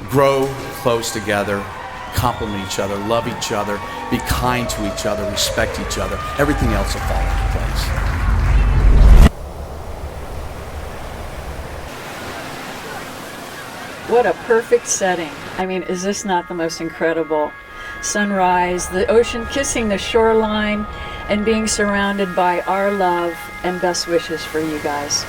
grow close together, compliment each other, love each other, be kind to each other, respect each other. Everything else will fall into place. What a perfect setting. I mean, is this not the most incredible sunrise, the ocean kissing the shoreline, and being surrounded by our love and best wishes for you guys.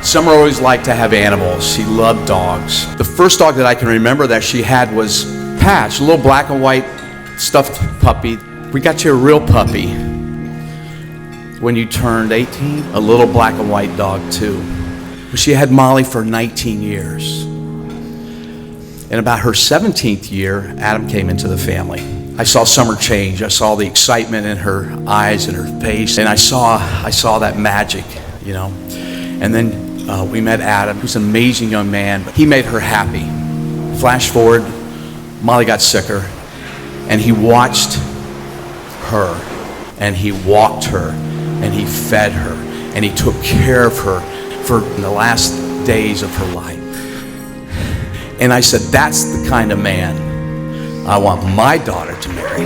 Summer always liked to have animals. She loved dogs. The first dog that I can remember that she had was Patch, a little black and white stuffed puppy. We got you a real puppy when you turned 18, a little black and white dog too. She had Molly for 19 years. In about her 17th year, Adam came into the family. I saw Summer change. I saw the excitement in her eyes and her face, and I saw that magic, you know. And then we met Adam, who's an amazing young man, but he made her happy. Flash forward, Molly got sicker, and he watched her, and he walked her, and he fed her, and he took care of her for the last days of her life. And I said, that's the kind of man I want my daughter to marry.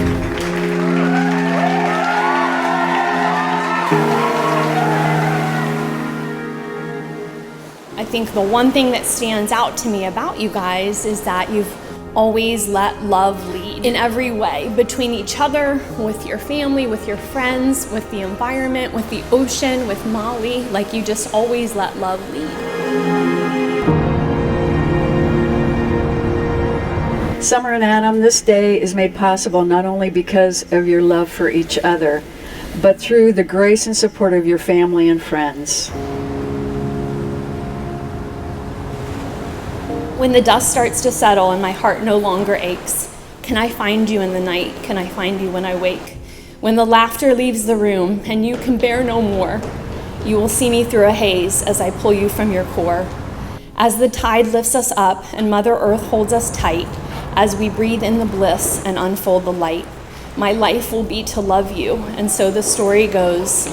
I think the one thing that stands out to me about you guys is that you've always let love lead in every way, between each other, with your family, with your friends, with the environment, with the ocean, with Molly. Like, you just always let love lead. Summer and Adam, this day is made possible not only because of your love for each other, but through the grace and support of your family and friends. When the dust starts to settle and my heart no longer aches, can I find you in the night? Can I find you when I wake? When the laughter leaves the room and you can bear no more, you will see me through a haze as I pull you from your core. As the tide lifts us up and Mother Earth holds us tight, as we breathe in the bliss and unfold the light, my life will be to love you. And so the story goes,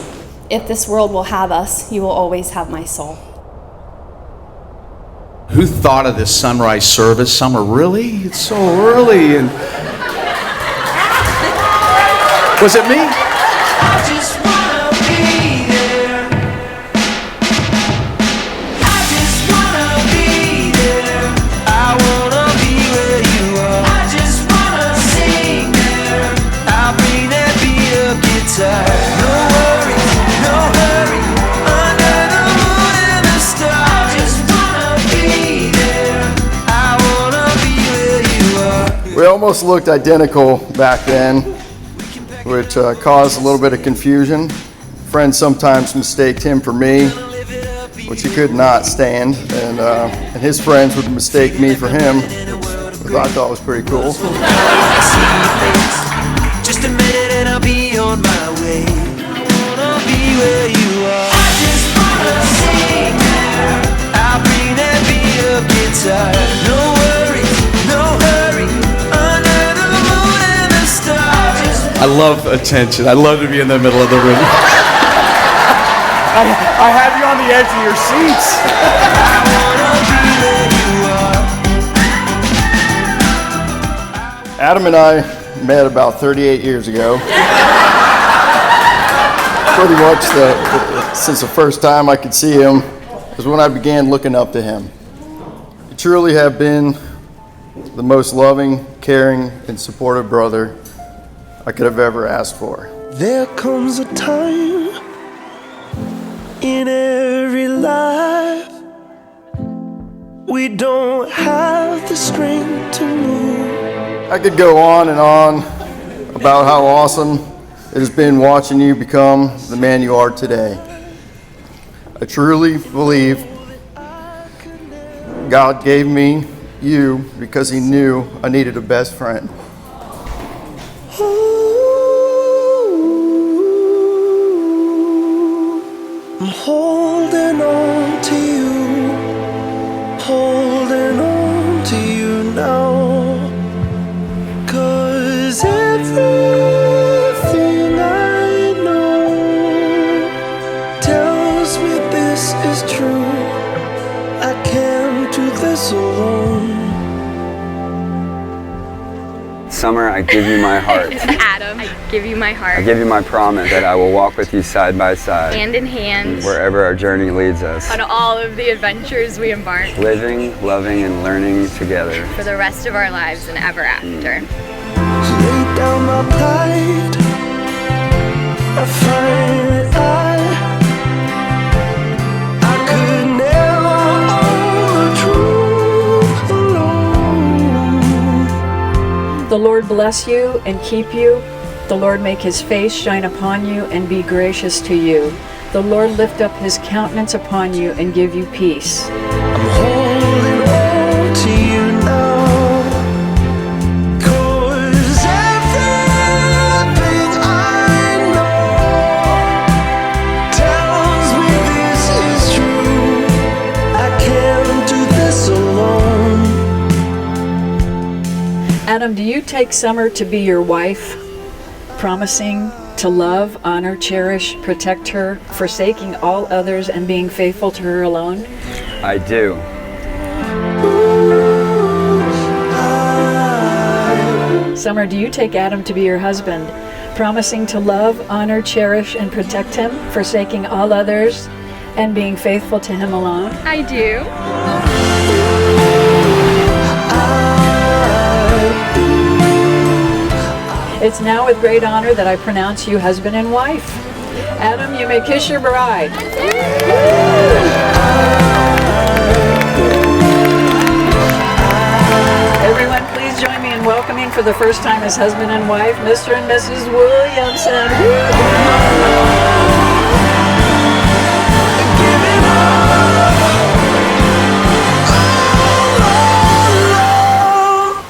if this world will have us, you will always have my soul. Who thought of this sunrise service? Summer, really? It's so early. And was it me? I just wanna be there. I just wanna be there. I wanna be where you are. I just wanna sing there. I'll bring that beat up guitar. No worries, no hurry. Under the moon and the stars. I just wanna be there. I wanna be where you are. We almost looked identical back then, which caused a little bit of confusion. Friends sometimes mistaked him for me, which he could not stand, and his friends would mistake me for him, which I thought was pretty cool. Just a minute and I'll be on my way. I wanna be where you are. I just wanna sing there. I'll bring that beat up guitar. No worries, no hurry. Under the moon and the stars. I love attention. I love to be in the middle of the room. I have you on the edge of your seats. I wanna be where you are. Adam and I met about 38 years ago. Pretty much since the first time I could see him was when I began looking up to him. You truly have been the most loving, caring, and supportive brother I could have ever asked for. There comes a time in every life we don't have the strength to move. I could go on and on about how awesome it has been watching you become the man you are today. I truly believe God gave me you because he knew I needed a best friend. I'm holding on to you, holding on to you now. 'Cause everything I know tells me that this alone. Summer, I give you my heart. Adam, I give you my heart. I give you my promise that I will walk with you side by side, Hand in hand, wherever our journey leads us, on all of the adventures we embark living, loving, and learning together. for the rest of our lives and ever after. Lay down my pride. I find that I could never own the truth alone. The Lord bless you and keep you. The Lord make his face shine upon you and be gracious to you. The Lord lift up his countenance upon you and give you peace. I'm holding on to you now. 'Cause everything I know tells me this is true. I can't do this alone. Adam, do you take Summer to be your wife, promising to love, honor, cherish, protect her, forsaking all others and being faithful to her alone? I do. Summer, do you take Adam to be your husband, promising to love, honor, cherish, and protect him, forsaking all others and being faithful to him alone? I do. It's now with great honor that I pronounce you husband and wife. Adam, you may kiss your bride. Everyone, please join me in welcoming for the first time as husband and wife, Mr. and Mrs. Williamson.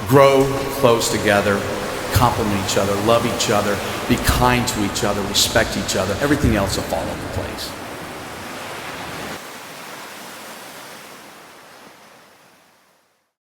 Grow close together, complement each other, love each other, be kind to each other, respect each other. Everything else will fall into place.